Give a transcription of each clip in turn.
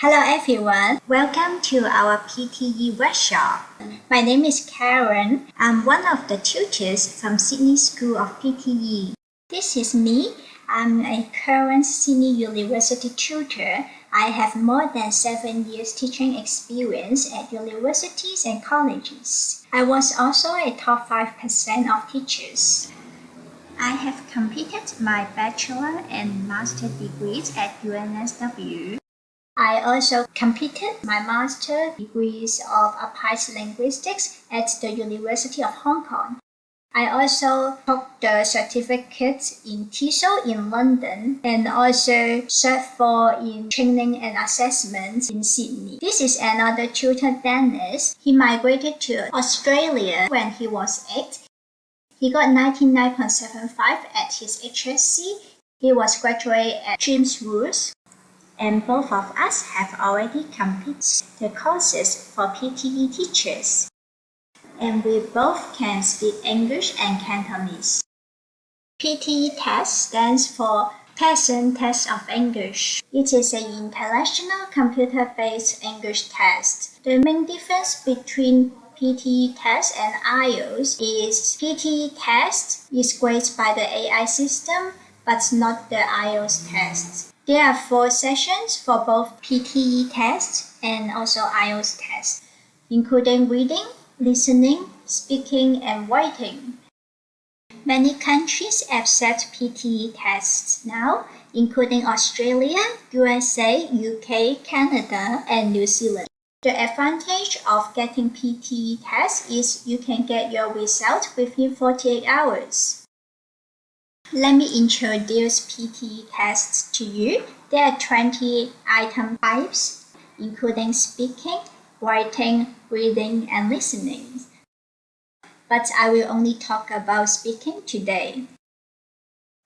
Hello everyone, welcome to our PTE workshop. My name is Karen. I'm one of the tutors from Sydney School of PTE. This is me. I'm a current Sydney University tutor. I have more than 7 years teaching experience at universities and colleges. I was also a top 5% of teachers. I have completed my bachelor and master degrees at UNSW. I also completed my master degrees of applied linguistics at the University of Hong Kong. I also took the certificate in TESOL in London and also Cert 4 in training and assessment in Sydney. This is another tutor, Dennis. He migrated to Australia when he was 8. He got 99.75 at his HSC. He was graduated at James Woods. And both of us have already completed the courses for PTE teachers. And we both can speak English and Cantonese. PTE test stands for Pearson Test of English. It is an international computer-based English test. The main difference between PTE test and IELTS is PTE test is graded by the AI system, but not the IELTS test. There are 4 sessions for both PTE tests and also IELTS tests, including reading, listening, speaking, and writing. Many countries accept PTE tests now, including Australia, USA, UK, Canada, and New Zealand. The advantage of getting PTE tests is you can get your result within 48 hours. Let me introduce PTE tests to you. There are 20 item types, including speaking, writing, reading, and listening. But I will only talk about speaking today.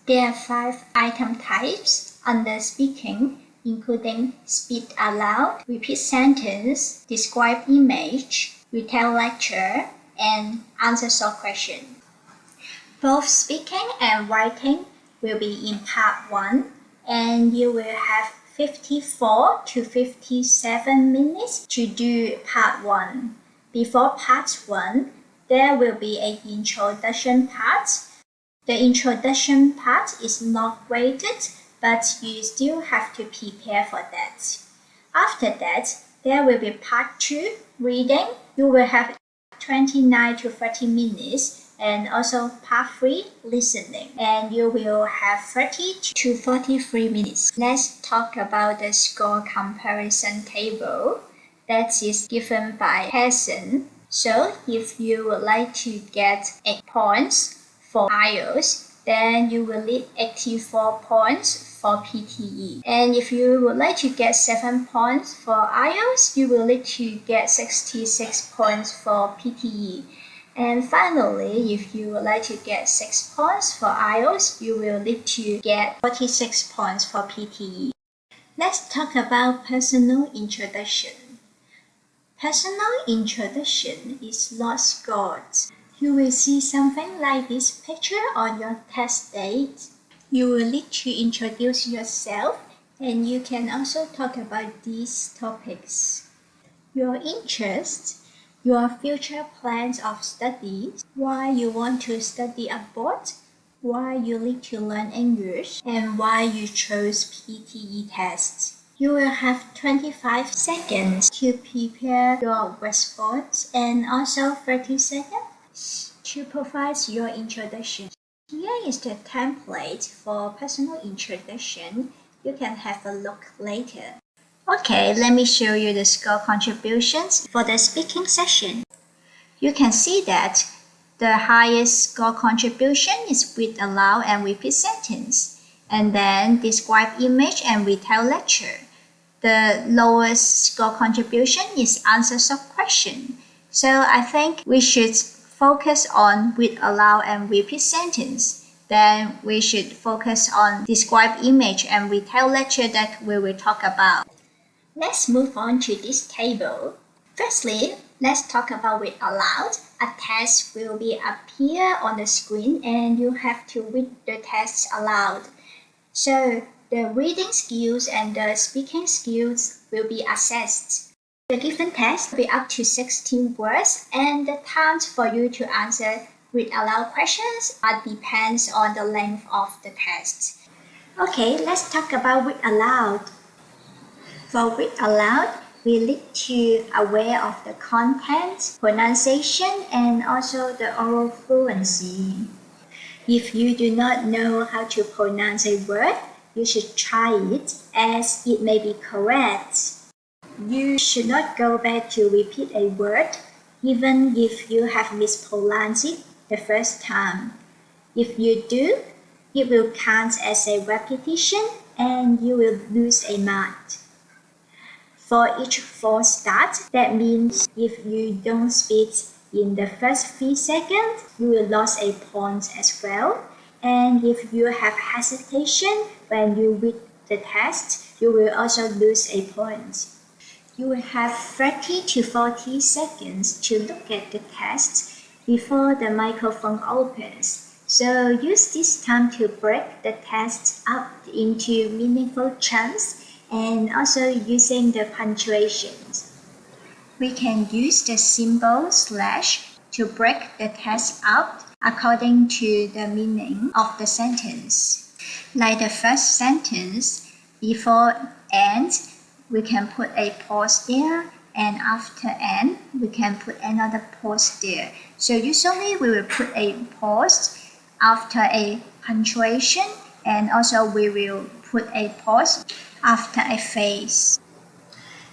There are 5 item types under speaking, including speak aloud, repeat sentence, describe image, retell lecture, and answer short question. Both speaking and writing will be in part 1, and you will have 54 to 57 minutes to do part 1. Before part 1, there will be an introduction part. The introduction part is not graded, but you still have to prepare for that. After that, there will be part 2, reading. You will have 29 to 30 minutes. And also part 3, listening, and you will have 30 to 43 minutes. Let's talk about the score comparison table that is given by Pearson. So if you would like to get 8 points for IELTS, then you will need 84 points for PTE. And if you would like to get 7 points for IELTS, you will need to get 66 points for PTE. And finally, if you would like to get 6 points for IELTS, you will need to get 46 points for PTE. Let's talk about personal introduction. Personal introduction is not scored. You will see something like this picture on your test date. You will need to introduce yourself, and you can also talk about these topics. Your interests, your future plans of study, why you want to study abroad, why you need to learn English, and why you chose PTE tests. You will have 25 seconds to prepare your response and also 30 seconds to provide your introduction. Here is the template for personal introduction. You can have a look later. Okay, let me show you the score contributions for the speaking session. You can see that the highest score contribution is read aloud and repeat sentence, and then describe image and retell lecture. The lowest score contribution is answer short question. So I think we should focus on read aloud and repeat sentence. Then we should focus on describe image and retell lecture that we will talk about. Let's move on to this table. Firstly, let's talk about read aloud. A text will appear on the screen and you have to read the text aloud. So The reading skills and the speaking skills will be assessed. The given test will be up to 16 words, and the time for you to answer read aloud questions depends on the length of the test. Okay, let's talk about read aloud. For read aloud, we need to aware of the content, pronunciation, and also the oral fluency. If you do not know how to pronounce a word, you should try it as it may be correct. You should not go back to repeat a word, even if you have mispronounced it the first time. If you do, it will count as a repetition and you will lose a mark. For each false start, that means if you don't speak in the first few seconds, you will lose a point as well. And if you have hesitation when you read the test, you will also lose a point. You will have 30 to 40 seconds to look at the test before the microphone opens. So use this time to break the test up into meaningful chunks and also using the punctuations. We can use the symbol / to break the test up according to the meaning of the sentence. Like the first sentence, before and, we can put a pause there, and after and, we can put another pause there. So usually we will put a pause after a punctuation, and also we will put a pause after a phrase.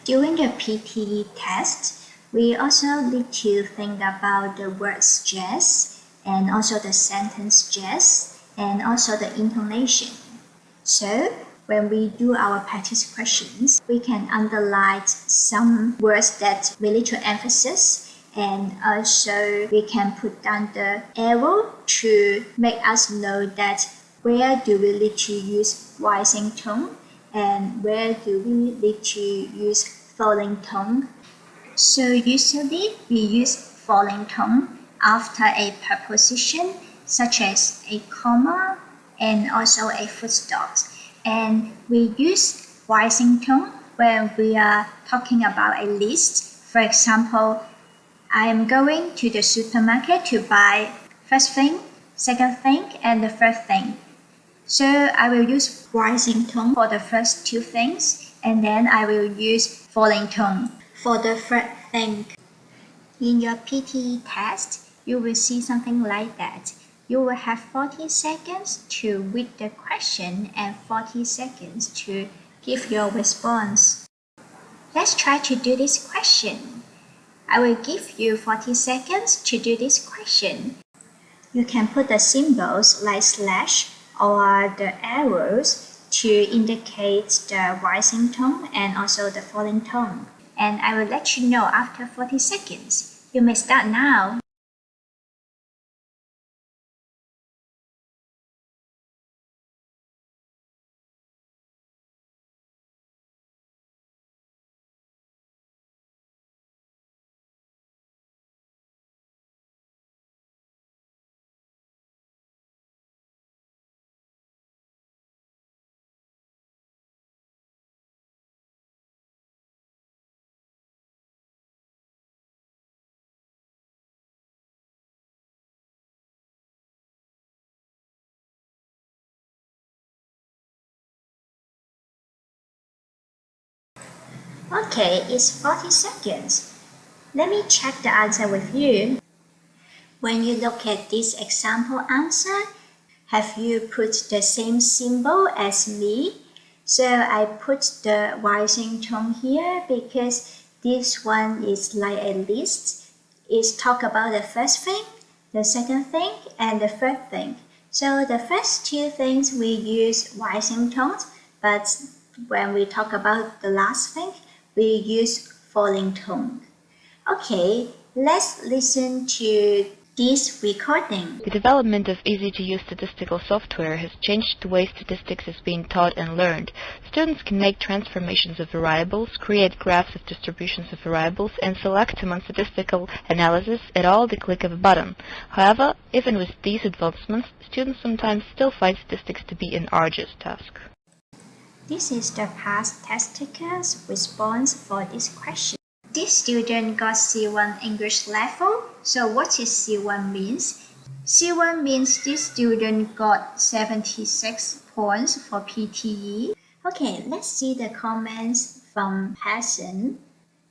During the PTE test, we also need to think about the word stress, and also the sentence stress, and also the intonation. So when we do our practice questions, we can underline some words that we need to emphasize, and also we can put down the arrow to make us know that where do we need to use rising tone and where do we need to use falling tone. So usually we use falling tone after a preposition such as a comma and also a full stop. And we use rising tone when we are talking about a list. For example, I am going to the supermarket to buy first thing, second thing, and the third thing. So I will use rising tone for the first two things, and then I will use falling tone for the third thing. In your PTE test, you will see something like that. You will have 40 seconds to read the question and 40 seconds to give your response. Let's try to do this question. I will give you 40 seconds to do this question. You can put the symbols like / or the arrows to indicate the rising tone and also the falling tone. And I will let you know after 40 seconds. You may start now. Okay, it's 40 seconds. Let me check the answer with you. When you look at this example answer, have you put the same symbol as me? So I put the rising tone here because this one is like a list. It's talk about the first thing, the second thing, and the third thing. So the first two things we use rising tones, but when we talk about the last thing, we use falling tone. Okay, let's listen to this recording. The development of easy-to-use statistical software has changed the way statistics is being taught and learned. Students can make transformations of variables, create graphs of distributions of variables, and select among statistical analysis at all the click of a button. However, even with these advancements, students sometimes still find statistics to be an arduous task. This is the past test taker's response for this question. This student got C1 English level. So what is C1 means? C1 means this student got 76 points for PTE. Okay, let's see the comments from Hassan.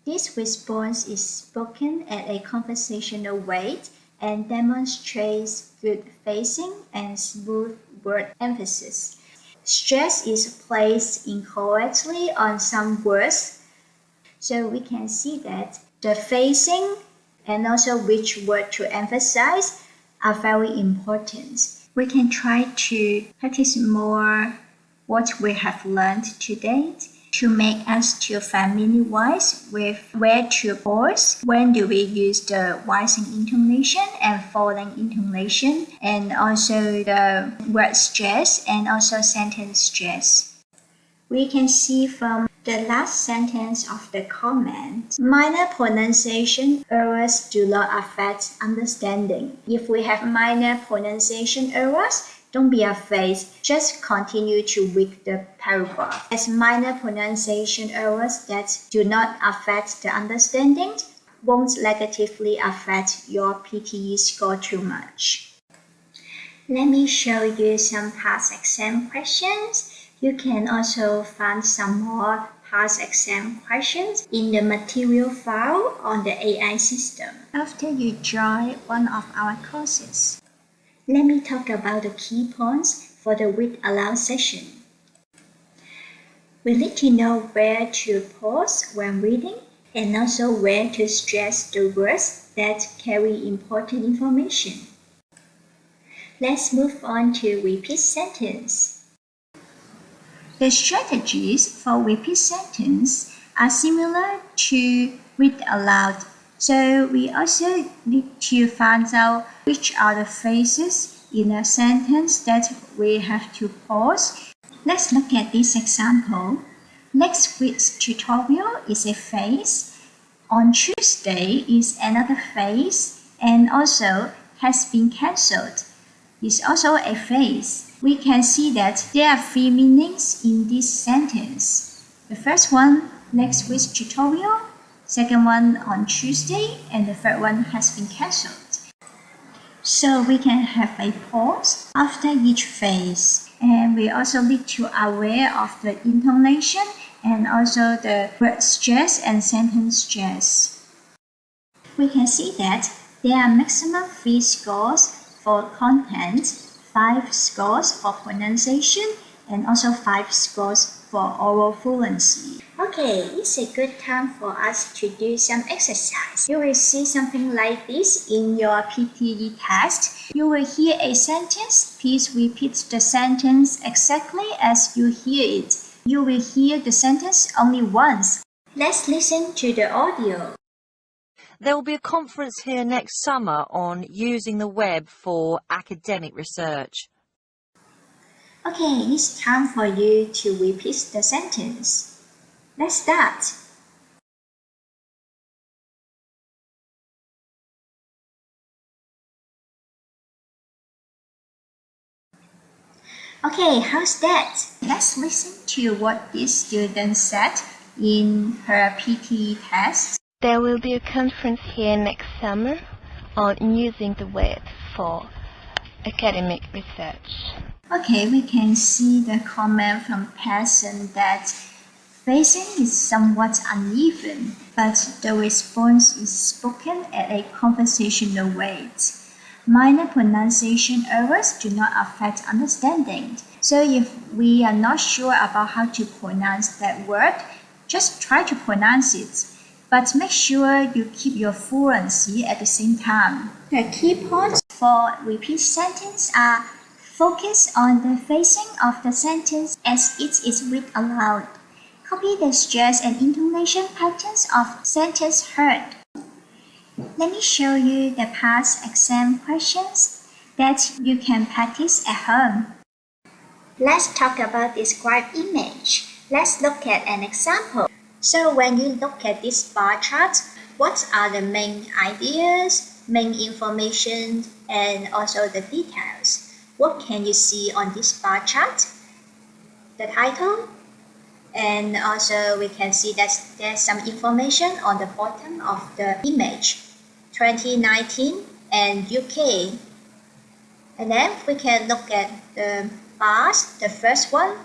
This response is spoken at a conversational rate and demonstrates good phrasing and smooth word emphasis. Stress is placed incorrectly on some words, so we can see that the phrasing and also which word to emphasize are very important. We can try to practice more what we have learned to date to make us to familiarize with where to pause, when do we use the rising intonation and falling intonation, and also the word stress and also sentence stress. We can see from the last sentence of the comment, minor pronunciation errors do not affect understanding. If we have minor pronunciation errors, don't be afraid, just continue to read the paragraph. As minor pronunciation errors that do not affect the understanding won't negatively affect your PTE score too much. Let me show you some past exam questions. You can also find some more past exam questions in the material file on the AI system after you join one of our courses. Let me talk about the key points for the read aloud session. We need to know where to pause when reading and also where to stress the words that carry important information. Let's move on to repeat sentence. The strategies for repeat sentence are similar to read aloud. So we also need to find out which are the phrases in a sentence that we have to pause. Let's look at this example. Next week's tutorial is a phrase. On Tuesday is another phrase, and also has been cancelled is also a phrase. We can see that there are three meanings in this sentence. The first one, next week's tutorial. Second one, on Tuesday. And the third one has been cancelled. So we can have a pause after each phrase. And we also need to aware of the intonation and also the word stress and sentence stress. We can see that there are maximum 3 scores for content, 5 scores for pronunciation, and also 5 scores for oral fluency. Okay, it's a good time for us to do some exercise. You will see something like this in your PTE test. You will hear a sentence. Please repeat the sentence exactly as you hear it. You will hear the sentence only once. Let's listen to the audio. There will be a conference here next summer on using the web for academic research. Okay, it's time for you to repeat the sentence. Let's start. Okay, how's that? Let's listen to what this student said in her PTE test. There will be a conference here next summer on using the web for academic research. Okay, we can see the comment from person that phrasing is somewhat uneven, but the response is spoken at a conversational rate. Minor pronunciation errors do not affect understanding. So if we are not sure about how to pronounce that word, just try to pronounce it. But make sure you keep your fluency at the same time. The key points for repeat sentence are focus on the phrasing of the sentence as it is read aloud. Copy the stress and intonation patterns of sentence heard. Let me show you the past exam questions that you can practice at home. Let's talk about describe image. Let's look at an example. So when you look at this bar chart, what are the main ideas, main information, and also the details? What can you see on this bar chart? The title, And also we can see that there's some information on the bottom of the image, 2019 and UK. And then we can look at the bars. The first one,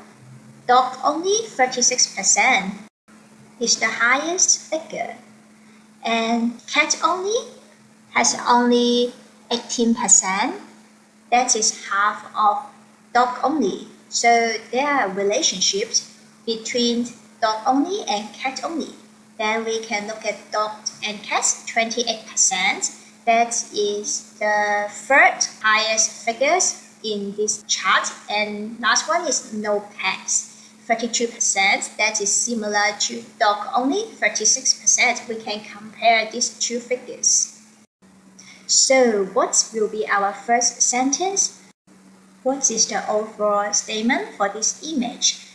dog only 36% is the highest figure. And cat only has only 18%. That is half of dog only. So there are relationships between dog only and cat only. Then we can look at dog and cats, 28%. That is the third highest figures in this chart. And last one is no pets, 32%. That is similar to dog only, 36%. We can compare these two figures. So what will be our first sentence? What is the overall statement for this image?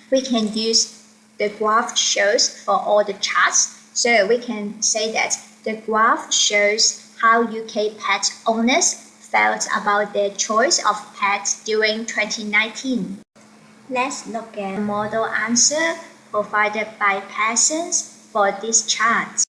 We can use the graph shows for all the charts. So we can say that the graph shows how UK pet owners felt about their choice of pets during 2019. Let's look at the model answer provided by Parsons for this chart.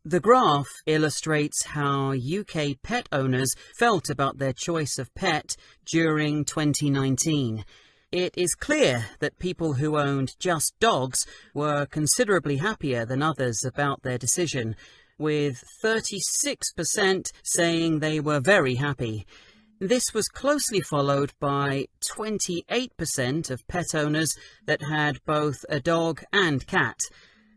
The graph illustrates how UK pet owners felt about their choice of pet during 2019. It is clear that people who owned just dogs were considerably happier than others about their decision, with 36% saying they were very happy. This was closely followed by 28% of pet owners that had both a dog and cat.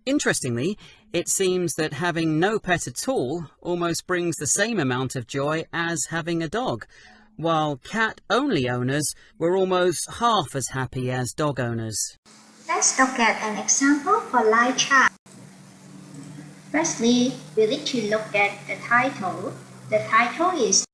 Interestingly, it seems that having no pet at all almost brings the same amount of joy as having a dog, while cat-only owners were almost half as happy as dog owners. Let's look at an example for lie chart. Firstly, we need to look at the title. The title is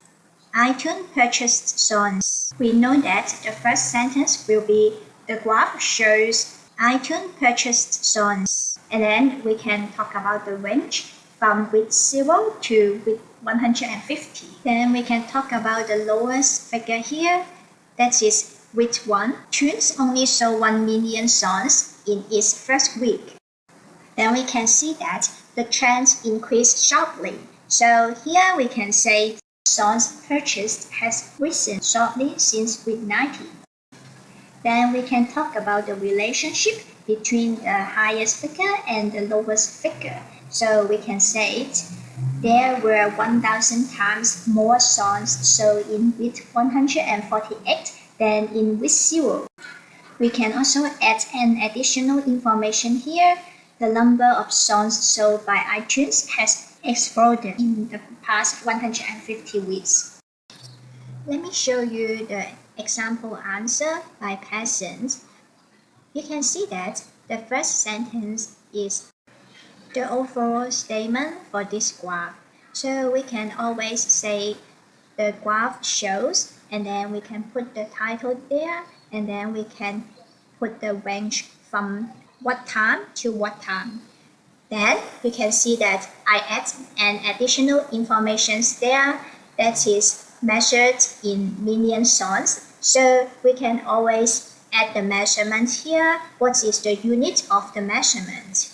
iTunes purchased songs. We know that the first sentence will be the graph shows iTunes purchased songs. And then we can talk about the range from with 0 to with 150. Then we can talk about the lowest figure here. That is with 1. iTunes only sold 1 million songs in its first week. Then we can see that the trend increased sharply. So here we can say songs purchased has risen sharply since week 90. Then we can talk about the relationship between the highest figure and the lowest figure. So we can say there were 1,000 times more songs sold in week 148 than in week 0. We can also add an additional information here. The number of songs sold by iTunes has exploded in the past 150 weeks. Let me show you the example answer by Parsons. You can see that the first sentence is the overall statement for this graph. So we can always say the graph shows, and then we can put the title there, and then we can put the range from what time to what time. Then we can see that I add an additional information there that is measured in million songs. So we can always add the measurement here. What is the unit of the measurement?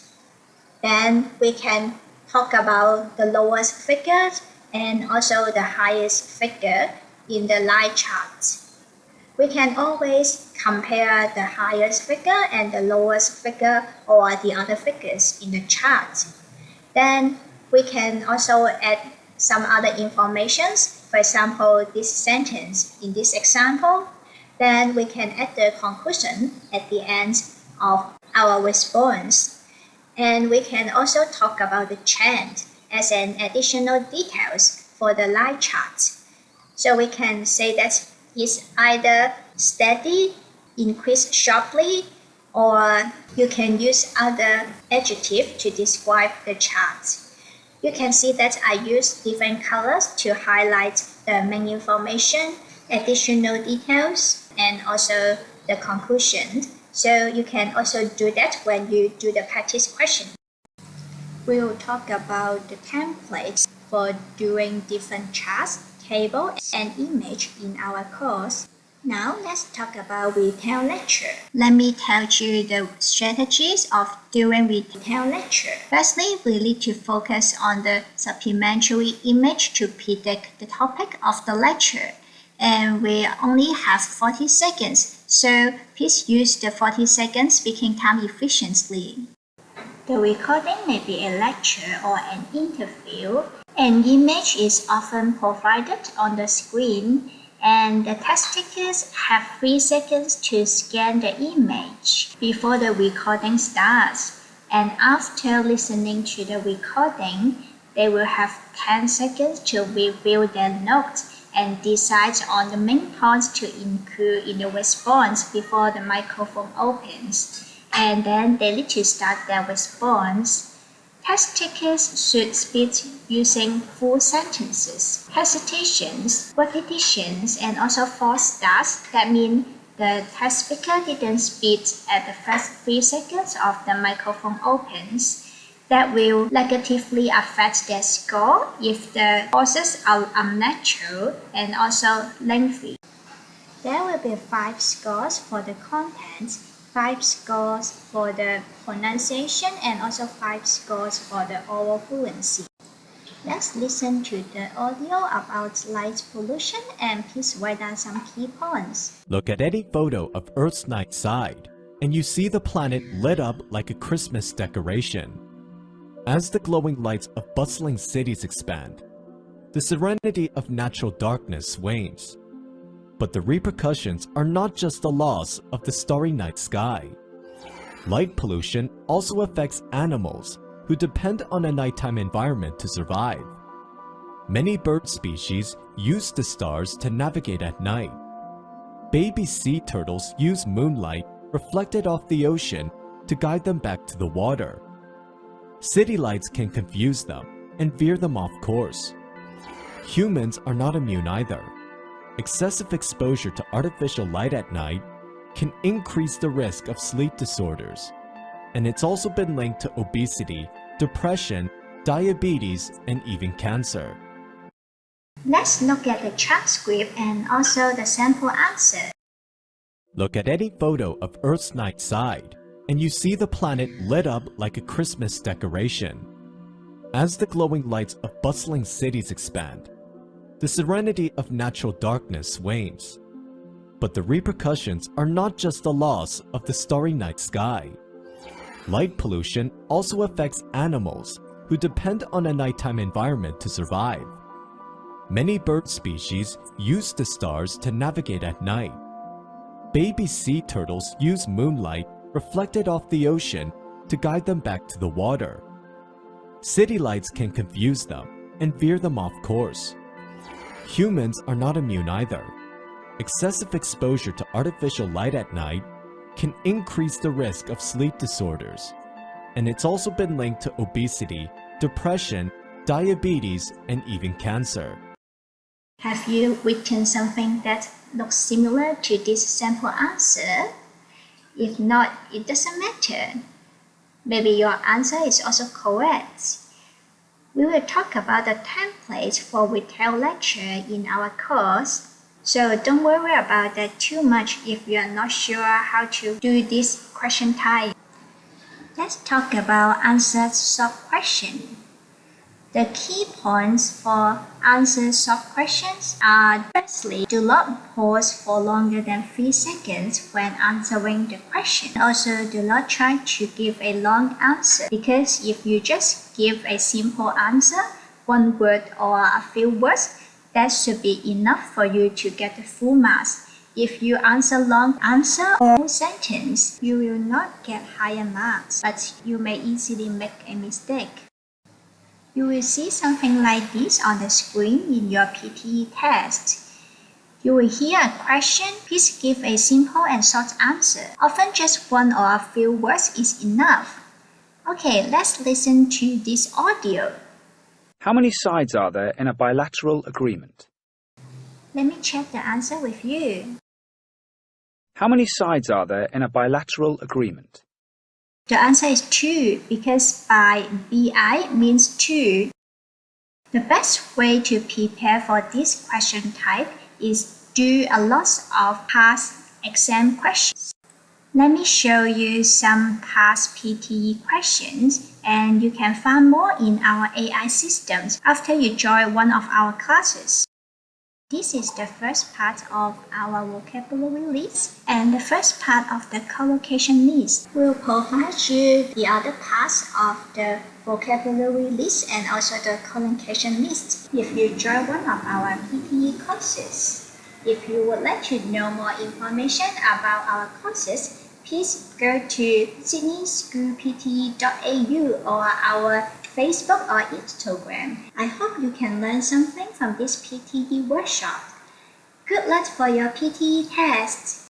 Then we can talk about the lowest figure and also the highest figure in the line chart. We can always compare the highest figure and the lowest figure or the other figures in the chart. Then we can also add some other information. For example, this sentence in this example. Then we can add the conclusion at the end of our response. And we can also talk about the trend as an additional details for the line chart. So we can say that it's either steady, increase sharply, or you can use other adjective to describe the chart. You can see that I use different colors to highlight the main information, additional details, and also the conclusion. So you can also do that when you do the practice question. We'll talk about the templates for doing different charts, table, and image in our course. Now let's talk about retail lecture. Let me tell you the strategies of doing retail lecture. Firstly, we need to focus on the supplementary image to predict the topic of the lecture. And we only have 40 seconds, so please use the 40 seconds speaking time efficiently. The recording may be a lecture or an interview. An image is often provided on the screen, and the test takers have 3 seconds to scan the image before the recording starts. And after listening to the recording, they will have 10 seconds to review their notes and decide on the main points to include in the response before the microphone opens. And then they need to start their response. Test takers should speak using full sentences, hesitations, repetitions, and also false starts. That means the test speaker didn't speak at the first 3 seconds of the microphone opens. That will negatively affect their score if the pauses are unnatural and also lengthy. There will be 5 scores for the content, 5 scores for the pronunciation, and also 5 scores for the oral fluency. Let's listen to the audio about light pollution and please write down some key points. Look at any photo of Earth's night side, and you see the planet lit up like a Christmas decoration. As the glowing lights of bustling cities expand, the serenity of natural darkness wanes. But the repercussions are not just the loss of the starry night sky. Light pollution also affects animals who depend on a nighttime environment to survive. Many bird species use the stars to navigate at night. Baby sea turtles use moonlight reflected off the ocean to guide them back to the water. City lights can confuse them and veer them off course. Humans are not immune either. Excessive exposure to artificial light at night can increase the risk of sleep disorders, and it's also been linked to obesity, depression, diabetes, and even cancer. Let's look at the transcript and also the sample answer. Look at any photo of Earth's night side, and you see the planet lit up like a Christmas decoration. As the glowing lights of bustling cities expand, the serenity of natural darkness wanes. But the repercussions are not just the loss of the starry night sky. Light pollution also affects animals who depend on a nighttime environment to survive. Many bird species use the stars to navigate at night. Baby sea turtles use moonlight reflected off the ocean to guide them back to the water. City lights can confuse them and veer them off course. Humans are not immune either. Excessive exposure to artificial light at night can increase the risk of sleep disorders, and it's also been linked to obesity, depression, diabetes, and even cancer. Have you written something that looks similar to this sample answer? If not, it doesn't matter. Maybe your answer is also correct. We will talk about the template for retail lecture in our course, so don't worry about that too much if you are not sure how to do this question type. Let's talk about answer short question. The key points for answer short questions are: firstly, do not pause for longer than 3 seconds when answering the question. Also, do not try to give a long answer, because if you just give a simple answer, one word or a few words, that should be enough for you to get the full marks. If you answer long answer or full sentence, you will not get higher marks, but you may easily make a mistake. You will see something like this on the screen in your PTE test. You will hear a question. Please give a simple and short answer. Often just one or a few words is enough. Okay, let's listen to this audio. How many sides are there in a bilateral agreement? Let me check the answer with you. How many sides are there in a bilateral agreement? The answer is 2 because bi means 2. The best way to prepare for this question type is do a lot of past exam questions. Let me show you some past PTE questions, and you can find more in our AI systems after you join one of our classes. This is the first part of our vocabulary list, and the first part of the collocation list will provide you the other parts of the vocabulary list and also the collocation list if you join one of our PTE courses. If you would like to know more information about our courses, please go to sydneyschoolpte.au or our Facebook or Instagram. I hope you can learn something from this PTE workshop. Good luck for your PTE test!